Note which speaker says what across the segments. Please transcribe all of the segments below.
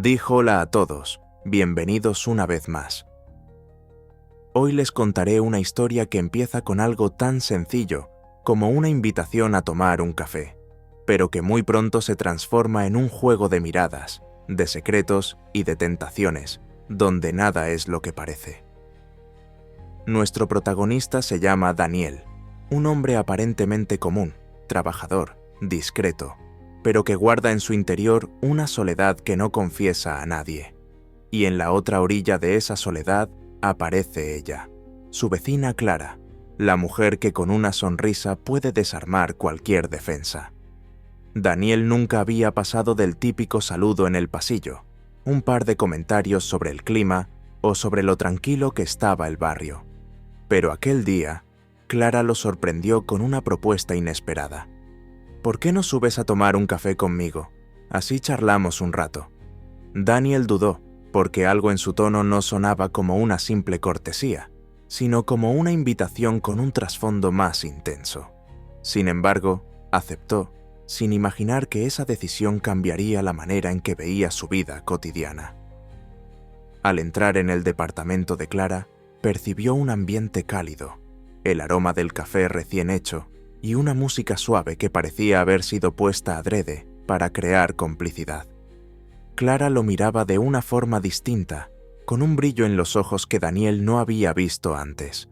Speaker 1: Dijo hola a todos, bienvenidos una vez más. Hoy les contaré una historia que empieza con algo tan sencillo como una invitación a tomar un café, pero que muy pronto se transforma en un juego de miradas, de secretos y de tentaciones, donde nada es lo que parece. Nuestro protagonista se llama Daniel, un hombre aparentemente común, trabajador, discreto, pero que guarda en su interior una soledad que no confiesa a nadie. Y en la otra orilla de esa soledad aparece ella, su vecina Clara, la mujer que con una sonrisa puede desarmar cualquier defensa. Daniel nunca había pasado del típico saludo en el pasillo, un par de comentarios sobre el clima o sobre lo tranquilo que estaba el barrio. Pero aquel día, Clara lo sorprendió con una propuesta inesperada. ¿Por qué no subes a tomar un café conmigo? Así charlamos un rato. Daniel dudó, porque algo en su tono no sonaba como una simple cortesía, sino como una invitación con un trasfondo más intenso. Sin embargo, aceptó, sin imaginar que esa decisión cambiaría la manera en que veía su vida cotidiana. Al entrar en el departamento de Clara, percibió un ambiente cálido, el aroma del café recién hecho y una música suave que parecía haber sido puesta adrede para crear complicidad. Clara lo miraba de una forma distinta, con un brillo en los ojos que Daniel no había visto antes.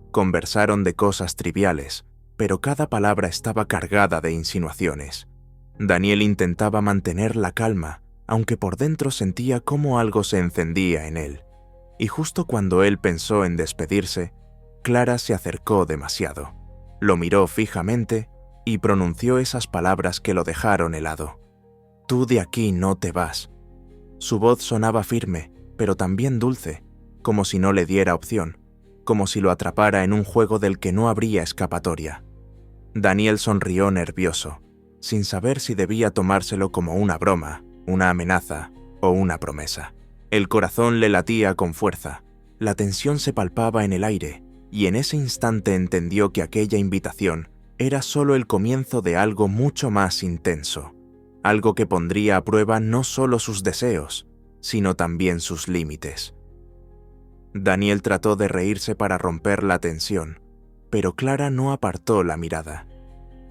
Speaker 1: Conversaron de cosas triviales, pero cada palabra estaba cargada de insinuaciones. Daniel intentaba mantener la calma, aunque por dentro sentía cómo algo se encendía en él. Y justo cuando él pensó en despedirse, Clara se acercó demasiado. Lo miró fijamente y pronunció esas palabras que lo dejaron helado. «Tú de aquí no te vas». Su voz sonaba firme, pero también dulce, como si no le diera opción, como si lo atrapara en un juego del que no habría escapatoria. Daniel sonrió nervioso, sin saber si debía tomárselo como una broma, una amenaza o una promesa. El corazón le latía con fuerza, la tensión se palpaba en el aire, y en ese instante entendió que aquella invitación era solo el comienzo de algo mucho más intenso, algo que pondría a prueba no solo sus deseos, sino también sus límites. Daniel trató de reírse para romper la tensión, pero Clara no apartó la mirada.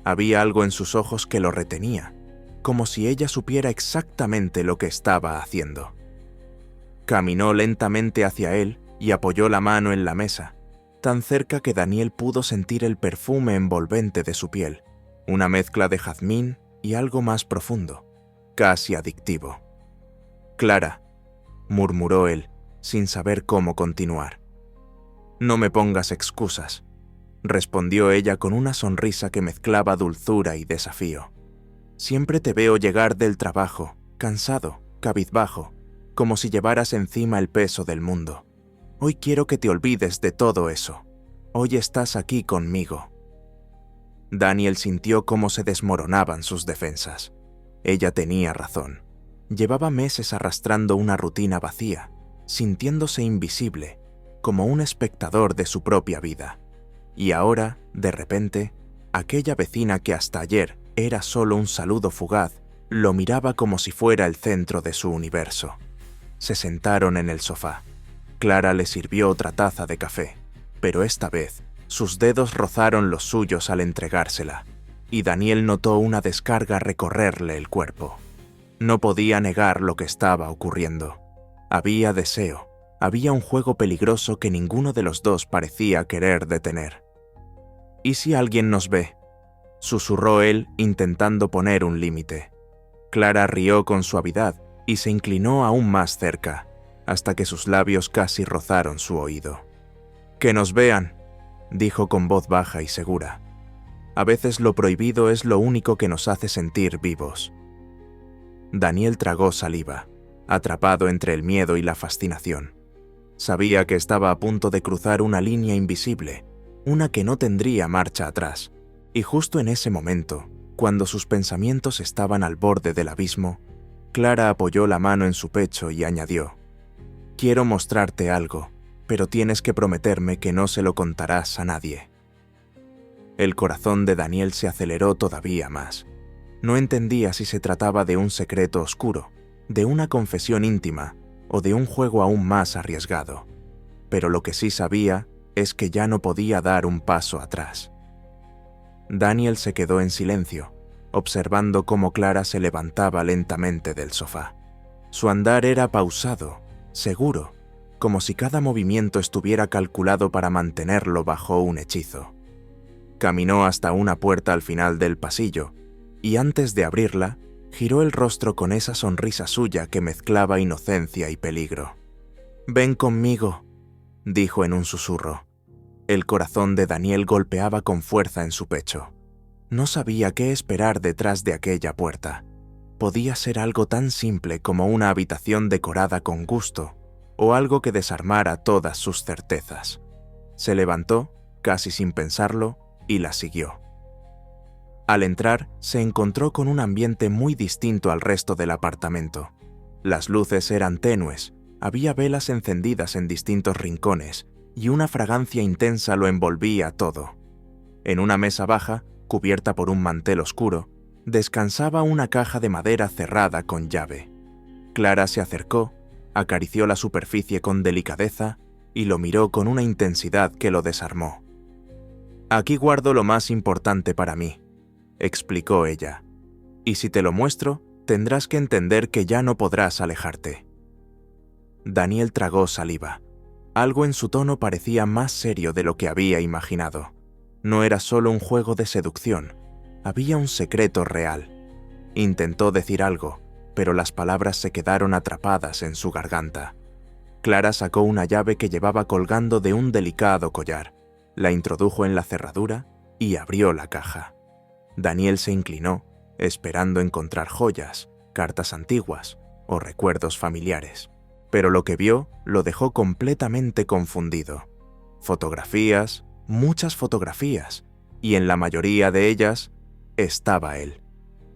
Speaker 1: Había algo en sus ojos que lo retenía, como si ella supiera exactamente lo que estaba haciendo. Caminó lentamente hacia él y apoyó la mano en la mesa, tan cerca que Daniel pudo sentir el perfume envolvente de su piel, una mezcla de jazmín y algo más profundo, casi adictivo. «Clara», murmuró él, sin saber cómo continuar. «No me pongas excusas», respondió ella con una sonrisa que mezclaba dulzura y desafío. «Siempre te veo llegar del trabajo, cansado, cabizbajo, como si llevaras encima el peso del mundo. Hoy quiero que te olvides de todo eso. Hoy estás aquí conmigo». Daniel sintió cómo se desmoronaban sus defensas. Ella tenía razón. Llevaba meses arrastrando una rutina vacía, sintiéndose invisible, como un espectador de su propia vida. Y ahora, de repente, aquella vecina que hasta ayer era solo un saludo fugaz, lo miraba como si fuera el centro de su universo. Se sentaron en el sofá. Clara le sirvió otra taza de café, pero esta vez sus dedos rozaron los suyos al entregársela, y Daniel notó una descarga recorrerle el cuerpo. No podía negar lo que estaba ocurriendo. Había deseo, había un juego peligroso que ninguno de los dos parecía querer detener. «¿Y si alguien nos ve?», susurró él intentando poner un límite. Clara rió con suavidad y se inclinó aún más cerca, hasta que sus labios casi rozaron su oído. «Que nos vean», dijo con voz baja y segura. «A veces lo prohibido es lo único que nos hace sentir vivos». Daniel tragó saliva, atrapado entre el miedo y la fascinación. Sabía que estaba a punto de cruzar una línea invisible, una que no tendría marcha atrás, y justo en ese momento, cuando sus pensamientos estaban al borde del abismo, Clara apoyó la mano en su pecho y añadió: «Quiero mostrarte algo, pero tienes que prometerme que no se lo contarás a nadie». El corazón de Daniel se aceleró todavía más. No entendía si se trataba de un secreto oscuro, de una confesión íntima o de un juego aún más arriesgado. Pero lo que sí sabía es que ya no podía dar un paso atrás. Daniel se quedó en silencio, observando cómo Clara se levantaba lentamente del sofá. Su andar era pausado, seguro, como si cada movimiento estuviera calculado para mantenerlo bajo un hechizo. Caminó hasta una puerta al final del pasillo, y antes de abrirla, giró el rostro con esa sonrisa suya que mezclaba inocencia y peligro. «Ven conmigo», dijo en un susurro. El corazón de Daniel golpeaba con fuerza en su pecho. No sabía qué esperar detrás de aquella puerta. Podía ser algo tan simple como una habitación decorada con gusto, o algo que desarmara todas sus certezas. Se levantó, casi sin pensarlo, y la siguió. Al entrar, se encontró con un ambiente muy distinto al resto del apartamento. Las luces eran tenues, había velas encendidas en distintos rincones, y una fragancia intensa lo envolvía todo. En una mesa baja, cubierta por un mantel oscuro, descansaba una caja de madera cerrada con llave. Clara se acercó, acarició la superficie con delicadeza y lo miró con una intensidad que lo desarmó. «Aquí guardo lo más importante para mí», explicó ella, «y si te lo muestro, tendrás que entender que ya no podrás alejarte». Daniel tragó saliva. Algo en su tono parecía más serio de lo que había imaginado. No era solo un juego de seducción, había un secreto real. Intentó decir algo, pero las palabras se quedaron atrapadas en su garganta. Clara sacó una llave que llevaba colgando de un delicado collar, la introdujo en la cerradura y abrió la caja. Daniel se inclinó, esperando encontrar joyas, cartas antiguas o recuerdos familiares. Pero lo que vio lo dejó completamente confundido. Fotografías, muchas fotografías, y en la mayoría de ellas estaba él,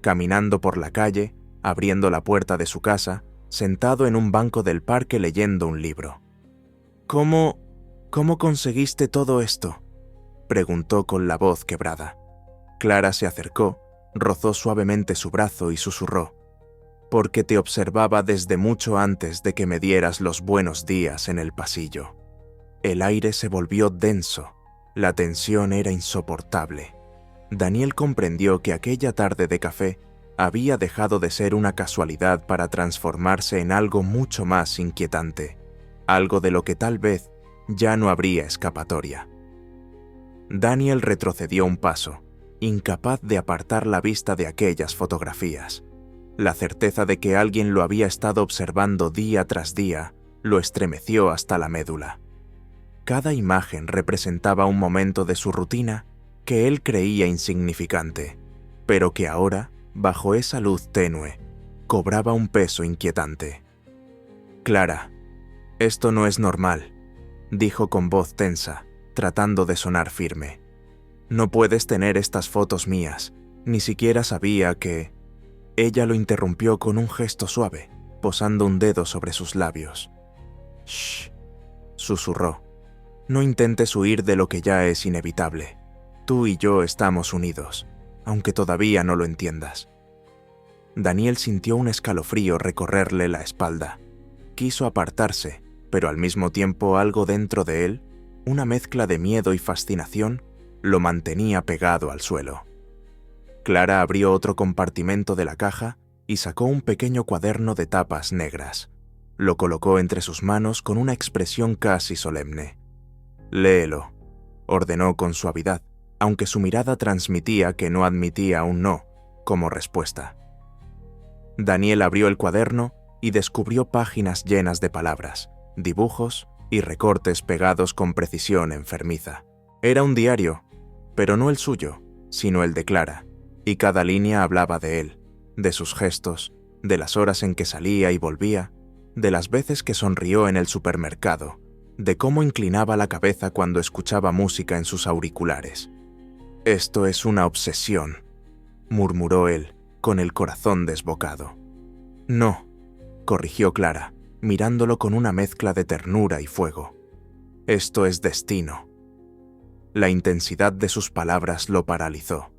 Speaker 1: caminando por la calle, abriendo la puerta de su casa, sentado en un banco del parque leyendo un libro. ¿Cómo conseguiste todo esto?», preguntó con la voz quebrada. Clara se acercó, rozó suavemente su brazo y susurró: «Porque te observaba desde mucho antes de que me dieras los buenos días en el pasillo». El aire se volvió denso, la tensión era insoportable. Daniel comprendió que aquella tarde de café había dejado de ser una casualidad para transformarse en algo mucho más inquietante, algo de lo que tal vez ya no habría escapatoria. Daniel retrocedió un paso, incapaz de apartar la vista de aquellas fotografías. La certeza de que alguien lo había estado observando día tras día lo estremeció hasta la médula. Cada imagen representaba un momento de su rutina que él creía insignificante, pero que ahora, bajo esa luz tenue, cobraba un peso inquietante. «Clara, esto no es normal», dijo con voz tensa, tratando de sonar firme. «No puedes tener estas fotos mías, ni siquiera sabía que...». Ella lo interrumpió con un gesto suave, posando un dedo sobre sus labios. «Shh», susurró. «No intentes huir de lo que ya es inevitable. Tú y yo estamos unidos, aunque todavía no lo entiendas». Daniel sintió un escalofrío recorrerle la espalda. Quiso apartarse, pero al mismo tiempo algo dentro de él, una mezcla de miedo y fascinación, lo mantenía pegado al suelo. Clara abrió otro compartimento de la caja y sacó un pequeño cuaderno de tapas negras. Lo colocó entre sus manos con una expresión casi solemne. «Léelo», ordenó con suavidad, aunque su mirada transmitía que no admitía un no como respuesta. Daniel abrió el cuaderno y descubrió páginas llenas de palabras, dibujos y recortes pegados con precisión enfermiza. Era un diario, pero no el suyo, sino el de Clara, y cada línea hablaba de él, de sus gestos, de las horas en que salía y volvía, de las veces que sonrió en el supermercado, de cómo inclinaba la cabeza cuando escuchaba música en sus auriculares. «Esto es una obsesión», murmuró él, con el corazón desbocado. «No», corrigió Clara, mirándolo con una mezcla de ternura y fuego. «Esto es destino». La intensidad de sus palabras lo paralizó.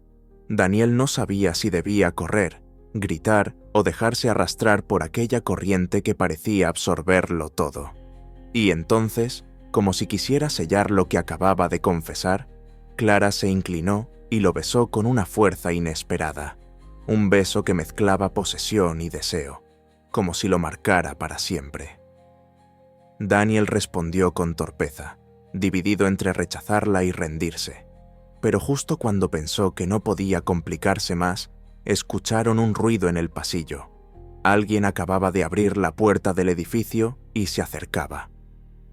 Speaker 1: Daniel no sabía si debía correr, gritar o dejarse arrastrar por aquella corriente que parecía absorberlo todo. Y entonces, como si quisiera sellar lo que acababa de confesar, Clara se inclinó y lo besó con una fuerza inesperada, un beso que mezclaba posesión y deseo, como si lo marcara para siempre. Daniel respondió con torpeza, dividido entre rechazarla y rendirse, pero justo cuando pensó que no podía complicarse más, escucharon un ruido en el pasillo. Alguien acababa de abrir la puerta del edificio y se acercaba.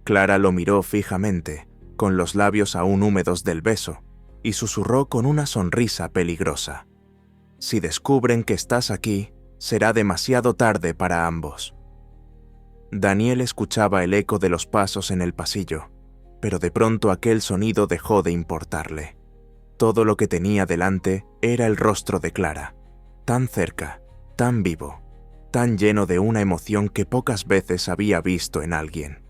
Speaker 1: Clara lo miró fijamente, con los labios aún húmedos del beso, y susurró con una sonrisa peligrosa: «Si descubren que estás aquí, será demasiado tarde para ambos». Daniel escuchaba el eco de los pasos en el pasillo, pero de pronto aquel sonido dejó de importarle. Todo lo que tenía delante era el rostro de Clara, tan cerca, tan vivo, tan lleno de una emoción que pocas veces había visto en alguien.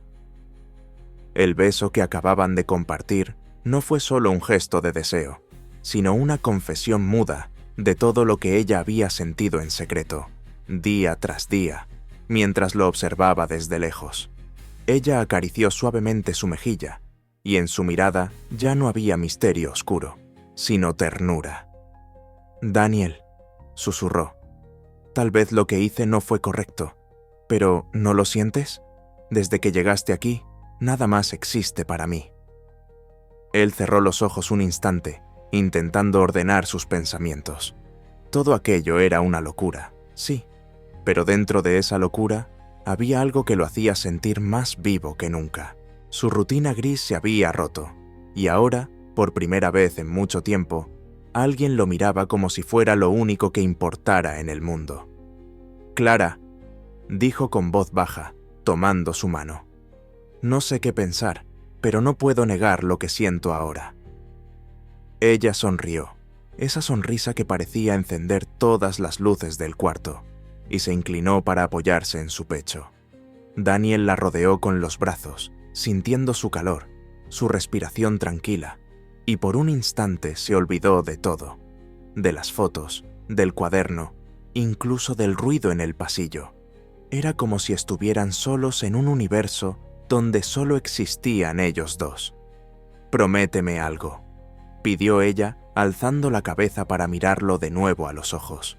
Speaker 1: El beso que acababan de compartir no fue solo un gesto de deseo, sino una confesión muda de todo lo que ella había sentido en secreto, día tras día, mientras lo observaba desde lejos. Ella acarició suavemente su mejilla, y en su mirada ya no había misterio oscuro, sino ternura. «Daniel», susurró, «tal vez lo que hice no fue correcto, pero ¿no lo sientes? Desde que llegaste aquí, nada más existe para mí». Él cerró los ojos un instante, intentando ordenar sus pensamientos. Todo aquello era una locura, sí, pero dentro de esa locura había algo que lo hacía sentir más vivo que nunca. Su rutina gris se había roto, y ahora, por primera vez en mucho tiempo, alguien lo miraba como si fuera lo único que importara en el mundo. «Clara», dijo con voz baja, tomando su mano. «No sé qué pensar, pero no puedo negar lo que siento ahora». Ella sonrió, esa sonrisa que parecía encender todas las luces del cuarto, y se inclinó para apoyarse en su pecho. Daniel la rodeó con los brazos, sintiendo su calor, su respiración tranquila, y por un instante se olvidó de todo, de las fotos, del cuaderno, incluso del ruido en el pasillo. Era como si estuvieran solos en un universo donde solo existían ellos dos. «Prométeme algo», pidió ella, alzando la cabeza para mirarlo de nuevo a los ojos.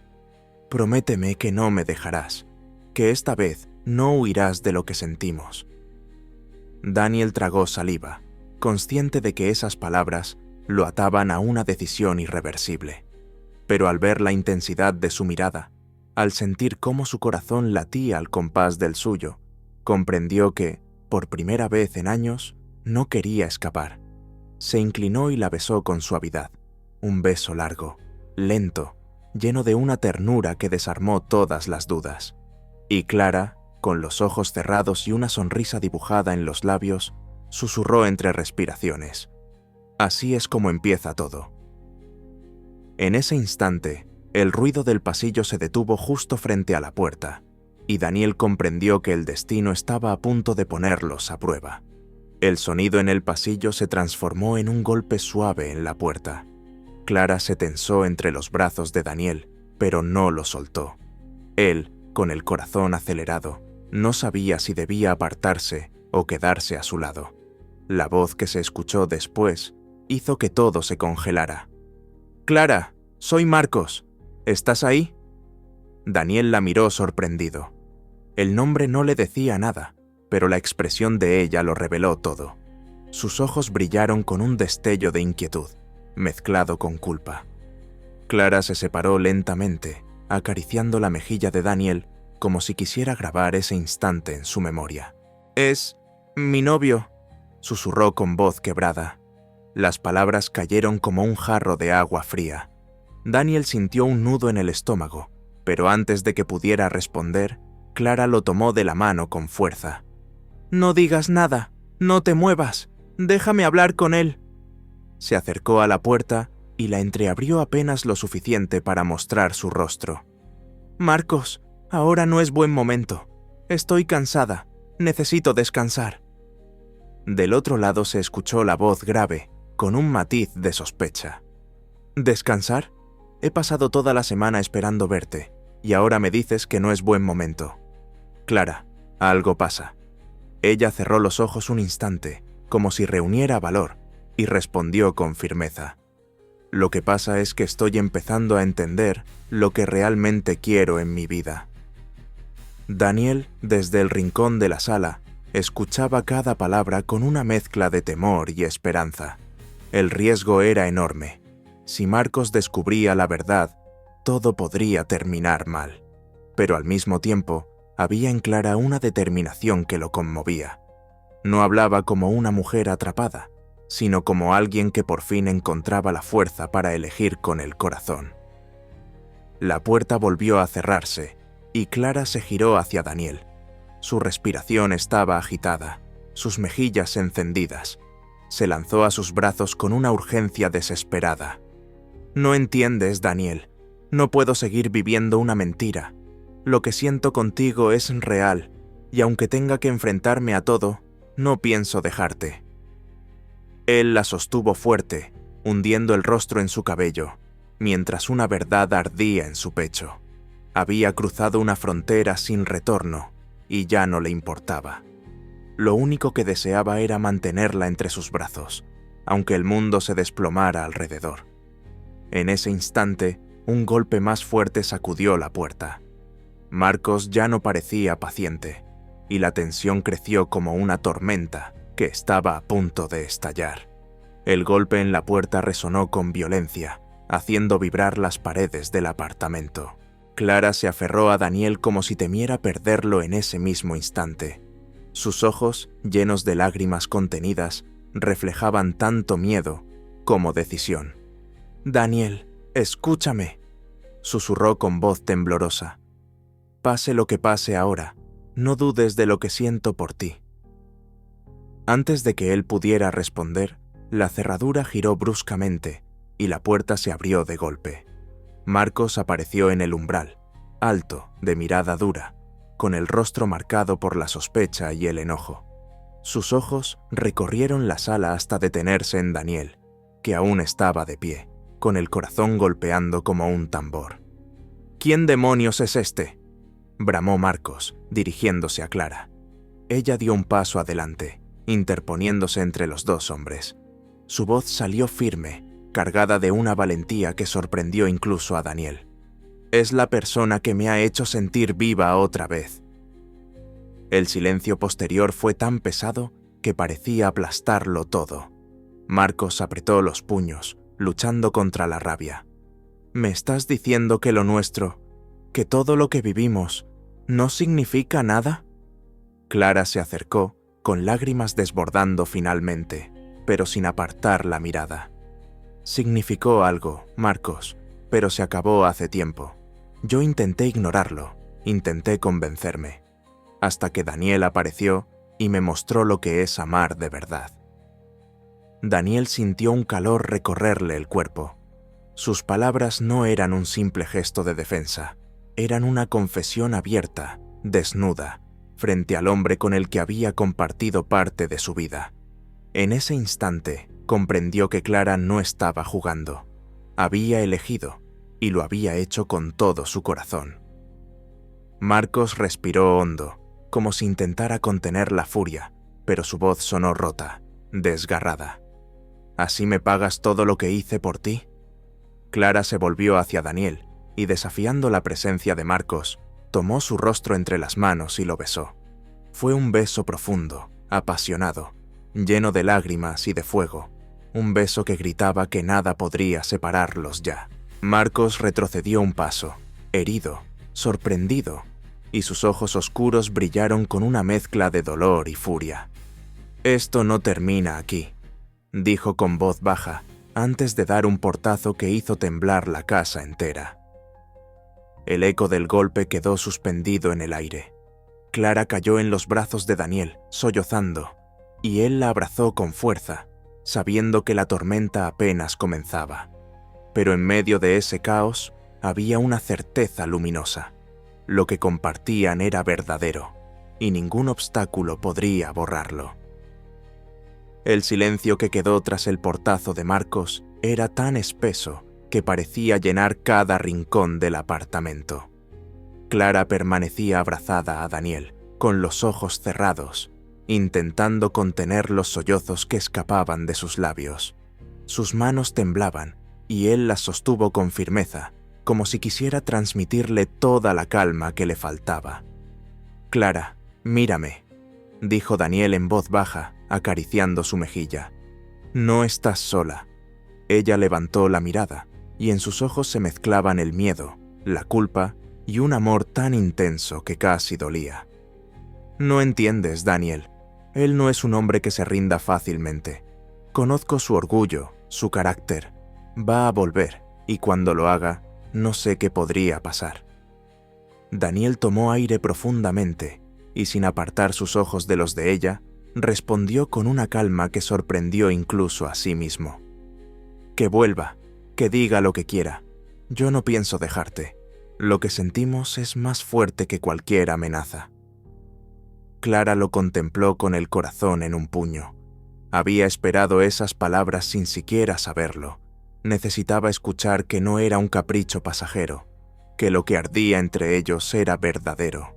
Speaker 1: «Prométeme que no me dejarás, que esta vez no huirás de lo que sentimos». Daniel tragó saliva, consciente de que esas palabras lo ataban a una decisión irreversible. Pero al ver la intensidad de su mirada, al sentir cómo su corazón latía al compás del suyo, comprendió que, por primera vez en años, no quería escapar. Se inclinó y la besó con suavidad, un beso largo, lento, lleno de una ternura que desarmó todas las dudas. Y Clara, con los ojos cerrados y una sonrisa dibujada en los labios, susurró entre respiraciones: «Así es como empieza todo». En ese instante, el ruido del pasillo se detuvo justo frente a la puerta, y Daniel comprendió que el destino estaba a punto de ponerlos a prueba. El sonido en el pasillo se transformó en un golpe suave en la puerta. Clara se tensó entre los brazos de Daniel, pero no lo soltó. Él, con el corazón acelerado, no sabía si debía apartarse o quedarse a su lado. La voz que se escuchó después hizo que todo se congelara. «Clara, soy Marcos. ¿Estás ahí?» Daniel la miró sorprendido. El nombre no le decía nada, pero la expresión de ella lo reveló todo. Sus ojos brillaron con un destello de inquietud, mezclado con culpa. Clara se separó lentamente, acariciando la mejilla de Daniel como si quisiera grabar ese instante en su memoria. «Es mi novio», susurró con voz quebrada. Las palabras cayeron como un jarro de agua fría. Daniel sintió un nudo en el estómago, pero antes de que pudiera responder, Clara lo tomó de la mano con fuerza. «No digas nada, no te muevas, déjame hablar con él». Se acercó a la puerta y la entreabrió apenas lo suficiente para mostrar su rostro. «Marcos, ahora no es buen momento. Estoy cansada, necesito descansar». Del otro lado se escuchó la voz grave, con un matiz de sospecha. «¿Descansar? He pasado toda la semana esperando verte, y ahora me dices que no es buen momento. Clara, algo pasa. Ella cerró los ojos un instante, como si reuniera valor, y respondió con firmeza. Lo que pasa es que estoy empezando a entender lo que realmente quiero en mi vida. Daniel, desde el rincón de la sala, escuchaba cada palabra con una mezcla de temor y esperanza. El riesgo era enorme. Si Marcos descubría la verdad, todo podría terminar mal. Pero al mismo tiempo, había en Clara una determinación que lo conmovía. No hablaba como una mujer atrapada, sino como alguien que por fin encontraba la fuerza para elegir con el corazón. La puerta volvió a cerrarse, y Clara se giró hacia Daniel. Su respiración estaba agitada, sus mejillas encendidas. Se lanzó a sus brazos con una urgencia desesperada. «No entiendes, Daniel. No puedo seguir viviendo una mentira. Lo que siento contigo es real, y aunque tenga que enfrentarme a todo, no pienso dejarte». Él la sostuvo fuerte, hundiendo el rostro en su cabello, mientras una verdad ardía en su pecho. Había cruzado una frontera sin retorno, y ya no le importaba. Lo único que deseaba era mantenerla entre sus brazos, aunque el mundo se desplomara alrededor. En ese instante, un golpe más fuerte sacudió la puerta. Marcos ya no parecía paciente, y la tensión creció como una tormenta que estaba a punto de estallar. El golpe en la puerta resonó con violencia, haciendo vibrar las paredes del apartamento. Clara se aferró a Daniel como si temiera perderlo en ese mismo instante. Sus ojos, llenos de lágrimas contenidas, reflejaban tanto miedo como decisión. «Daniel, escúchame», susurró con voz temblorosa. «Pase lo que pase ahora, no dudes de lo que siento por ti». Antes de que él pudiera responder, la cerradura giró bruscamente y la puerta se abrió de golpe. Marcos apareció en el umbral, alto, de mirada dura, con el rostro marcado por la sospecha y el enojo. Sus ojos recorrieron la sala hasta detenerse en Daniel, que aún estaba de pie, con el corazón golpeando como un tambor. «¿Quién demonios es este?», bramó Marcos, dirigiéndose a Clara. Ella dio un paso adelante, interponiéndose entre los dos hombres. Su voz salió firme, cargada de una valentía que sorprendió incluso a Daniel. «Es la persona que me ha hecho sentir viva otra vez». El silencio posterior fue tan pesado que parecía aplastarlo todo. Marcos apretó los puños, luchando contra la rabia. «¿Me estás diciendo que lo nuestro, que todo lo que vivimos, no significa nada?» Clara se acercó, con lágrimas desbordando finalmente, pero sin apartar la mirada. «Significó algo, Marcos, pero se acabó hace tiempo. Yo intenté ignorarlo, intenté convencerme, hasta que Daniel apareció y me mostró lo que es amar de verdad». Daniel sintió un calor recorrerle el cuerpo. Sus palabras no eran un simple gesto de defensa, eran una confesión abierta, desnuda, frente al hombre con el que había compartido parte de su vida. En ese instante, comprendió que Clara no estaba jugando. Había elegido, y lo había hecho con todo su corazón. Marcos respiró hondo, como si intentara contener la furia, pero su voz sonó rota, desgarrada. «¿Así me pagas todo lo que hice por ti?». Clara se volvió hacia Daniel, y desafiando la presencia de Marcos, tomó su rostro entre las manos y lo besó. Fue un beso profundo, apasionado, lleno de lágrimas y de fuego, un beso que gritaba que nada podría separarlos ya. Marcos retrocedió un paso, herido, sorprendido, y sus ojos oscuros brillaron con una mezcla de dolor y furia. «Esto no termina aquí», dijo con voz baja, antes de dar un portazo que hizo temblar la casa entera. El eco del golpe quedó suspendido en el aire. Clara cayó en los brazos de Daniel, sollozando, y él la abrazó con fuerza, sabiendo que la tormenta apenas comenzaba. Pero en medio de ese caos había una certeza luminosa. Lo que compartían era verdadero, y ningún obstáculo podría borrarlo. El silencio que quedó tras el portazo de Marcos era tan espeso que parecía llenar cada rincón del apartamento. Clara permanecía abrazada a Daniel, con los ojos cerrados, intentando contener los sollozos que escapaban de sus labios. Sus manos temblaban y él las sostuvo con firmeza, como si quisiera transmitirle toda la calma que le faltaba. «Clara, mírame», dijo Daniel en voz baja, acariciando su mejilla. «No estás sola». Ella levantó la mirada, y en sus ojos se mezclaban el miedo, la culpa y un amor tan intenso que casi dolía. «No entiendes, Daniel. Él no es un hombre que se rinda fácilmente. Conozco su orgullo, su carácter. Va a volver, y cuando lo haga, no sé qué podría pasar». Daniel tomó aire profundamente, y sin apartar sus ojos de los de ella, respondió con una calma que sorprendió incluso a sí mismo. «Que vuelva, que diga lo que quiera. Yo no pienso dejarte. Lo que sentimos es más fuerte que cualquier amenaza». Clara lo contempló con el corazón en un puño. Había esperado esas palabras sin siquiera saberlo. Necesitaba escuchar que no era un capricho pasajero, que lo que ardía entre ellos era verdadero.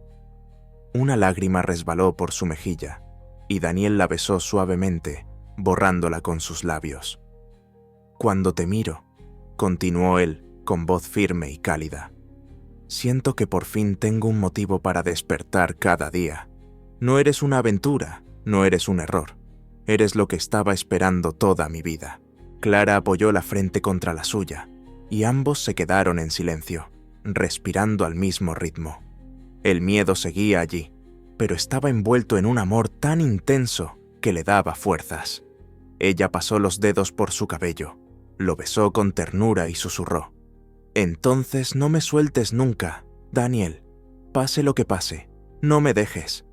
Speaker 1: Una lágrima resbaló por su mejilla, y Daniel la besó suavemente, borrándola con sus labios. «Cuando te miro», continuó él, con voz firme y cálida, «siento que por fin tengo un motivo para despertar cada día. No eres una aventura, no eres un error. Eres lo que estaba esperando toda mi vida». Clara apoyó la frente contra la suya, y ambos se quedaron en silencio, respirando al mismo ritmo. El miedo seguía allí, pero estaba envuelto en un amor tan intenso que le daba fuerzas. Ella pasó los dedos por su cabello, lo besó con ternura y susurró: «Entonces no me sueltes nunca, Daniel. Pase lo que pase, no me dejes».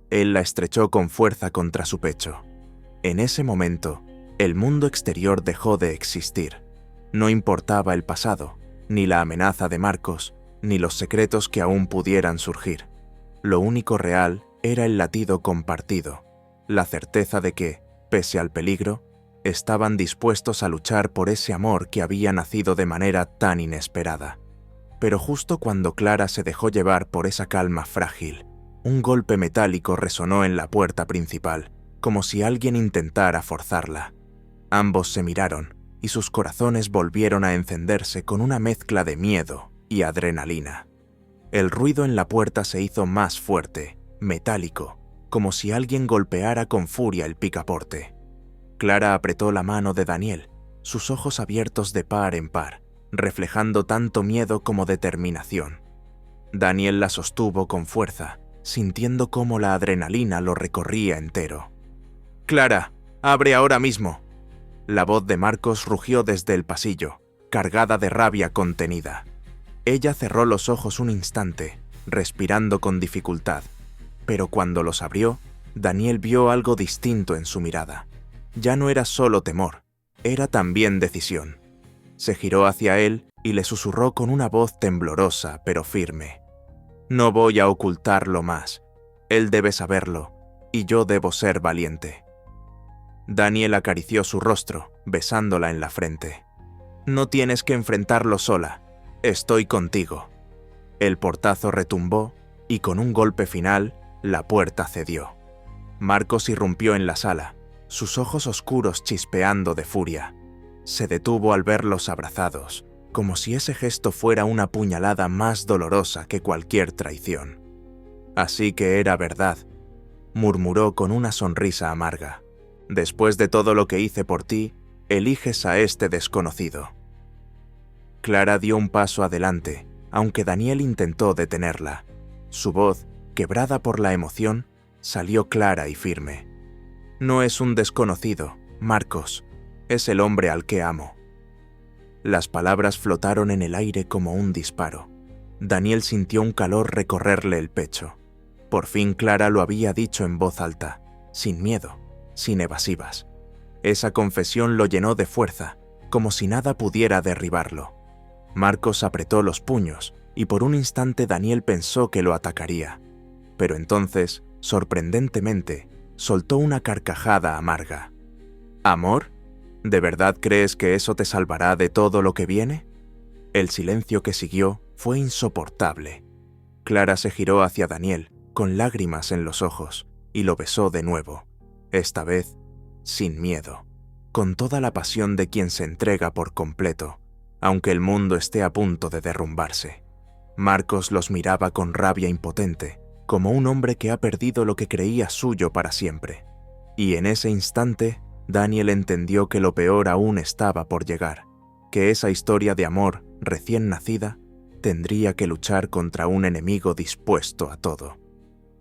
Speaker 1: Él la estrechó con fuerza contra su pecho. En ese momento, el mundo exterior dejó de existir. No importaba el pasado, ni la amenaza de Marcos, ni los secretos que aún pudieran surgir. Lo único real era el latido compartido, la certeza de que, pese al peligro, estaban dispuestos a luchar por ese amor que había nacido de manera tan inesperada. Pero justo cuando Clara se dejó llevar por esa calma frágil, un golpe metálico resonó en la puerta principal, como si alguien intentara forzarla. Ambos se miraron, y sus corazones volvieron a encenderse con una mezcla de miedo y adrenalina. El ruido en la puerta se hizo más fuerte, metálico, como si alguien golpeara con furia el picaporte. Clara apretó la mano de Daniel, sus ojos abiertos de par en par, reflejando tanto miedo como determinación. Daniel la sostuvo con fuerza, sintiendo cómo la adrenalina lo recorría entero. «Clara, abre ahora mismo». La voz de Marcos rugió desde el pasillo, cargada de rabia contenida. Ella cerró los ojos un instante, respirando con dificultad, pero cuando los abrió, Daniel vio algo distinto en su mirada. Ya no era solo temor, era también decisión. Se giró hacia él y le susurró con una voz temblorosa pero firme: «No voy a ocultarlo más. Él debe saberlo, y yo debo ser valiente». Daniel acarició su rostro, besándola en la frente. «No tienes que enfrentarlo sola. Estoy contigo». El portazo retumbó y con un golpe final, la puerta cedió. Marcos irrumpió en la sala, sus ojos oscuros chispeando de furia. Se detuvo al verlos abrazados, como si ese gesto fuera una puñalada más dolorosa que cualquier traición. «Así que era verdad», murmuró con una sonrisa amarga. «Después de todo lo que hice por ti, eliges a este desconocido». Clara dio un paso adelante, aunque Daniel intentó detenerla. Su voz, quebrada por la emoción, salió clara y firme. «No es un desconocido, Marcos. Es el hombre al que amo». Las palabras flotaron en el aire como un disparo. Daniel sintió un calor recorrerle el pecho. Por fin Clara lo había dicho en voz alta, sin miedo, sin evasivas. Esa confesión lo llenó de fuerza, como si nada pudiera derribarlo. Marcos apretó los puños, y por un instante Daniel pensó que lo atacaría. Pero entonces, sorprendentemente, soltó una carcajada amarga. «¿Amor? ¿De verdad crees que eso te salvará de todo lo que viene?». El silencio que siguió fue insoportable. Clara se giró hacia Daniel, con lágrimas en los ojos, y lo besó de nuevo, esta vez sin miedo, con toda la pasión de quien se entrega por completo, aunque el mundo esté a punto de derrumbarse. Marcos los miraba con rabia impotente, como un hombre que ha perdido lo que creía suyo para siempre. Y en ese instante, Daniel entendió que lo peor aún estaba por llegar, que esa historia de amor recién nacida tendría que luchar contra un enemigo dispuesto a todo.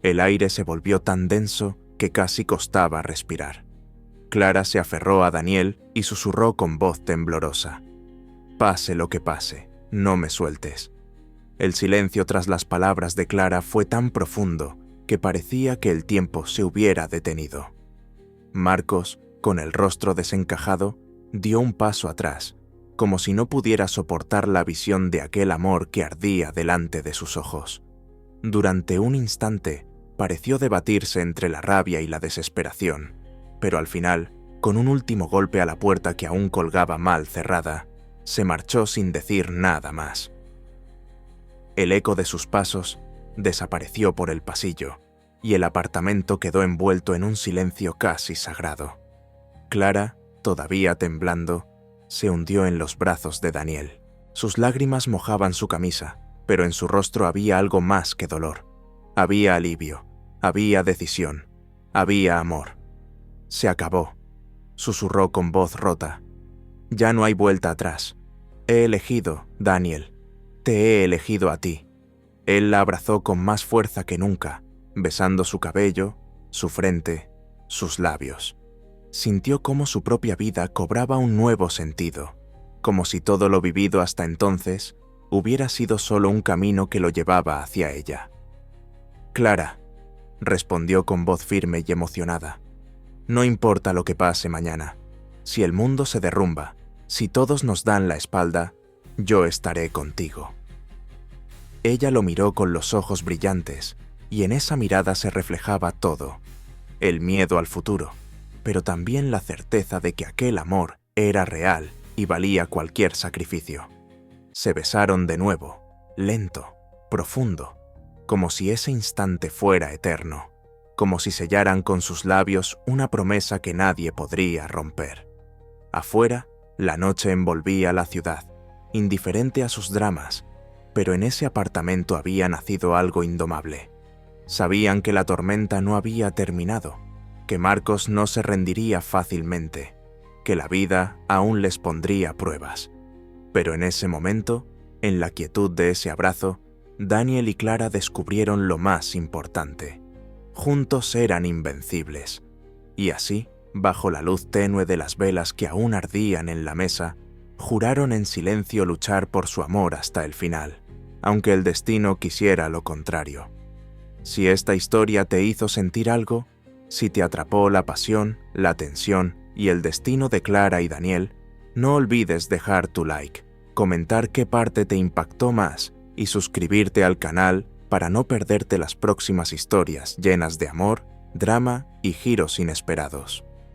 Speaker 1: El aire se volvió tan denso que casi costaba respirar. Clara se aferró a Daniel y susurró con voz temblorosa: «Pase lo que pase, no me sueltes». El silencio tras las palabras de Clara fue tan profundo que parecía que el tiempo se hubiera detenido. Marcos, con el rostro desencajado, dio un paso atrás, como si no pudiera soportar la visión de aquel amor que ardía delante de sus ojos. Durante un instante, pareció debatirse entre la rabia y la desesperación, pero al final, con un último golpe a la puerta que aún colgaba mal cerrada, se marchó sin decir nada más. El eco de sus pasos desapareció por el pasillo, y el apartamento quedó envuelto en un silencio casi sagrado. Clara, todavía temblando, se hundió en los brazos de Daniel. Sus lágrimas mojaban su camisa, pero en su rostro había algo más que dolor. Había alivio, había decisión, había amor. «Se acabó», susurró con voz rota. «Ya no hay vuelta atrás. He elegido, Daniel. Te he elegido a ti». Él la abrazó con más fuerza que nunca, besando su cabello, su frente, sus labios. Sintió cómo su propia vida cobraba un nuevo sentido, como si todo lo vivido hasta entonces hubiera sido solo un camino que lo llevaba hacia ella. «Clara», respondió con voz firme y emocionada, «no importa lo que pase mañana. Si el mundo se derrumba, si todos nos dan la espalda, yo estaré contigo». Ella lo miró con los ojos brillantes, y en esa mirada se reflejaba todo: el miedo al futuro, pero también la certeza de que aquel amor era real y valía cualquier sacrificio. Se besaron de nuevo, lento, profundo, como si ese instante fuera eterno, como si sellaran con sus labios una promesa que nadie podría romper. Afuera, la noche envolvía la ciudad, indiferente a sus dramas, pero en ese apartamento había nacido algo indomable. Sabían que la tormenta no había terminado, que Marcos no se rendiría fácilmente, que la vida aún les pondría pruebas. Pero en ese momento, en la quietud de ese abrazo, Daniel y Clara descubrieron lo más importante: juntos eran invencibles. Y así, bajo la luz tenue de las velas que aún ardían en la mesa, juraron en silencio luchar por su amor hasta el final, aunque el destino quisiera lo contrario. Si esta historia te hizo sentir algo, si te atrapó la pasión, la tensión y el destino de Clara y Daniel, no olvides dejar tu like, comentar qué parte te impactó más y suscribirte al canal para no perderte las próximas historias llenas de amor, drama y giros inesperados.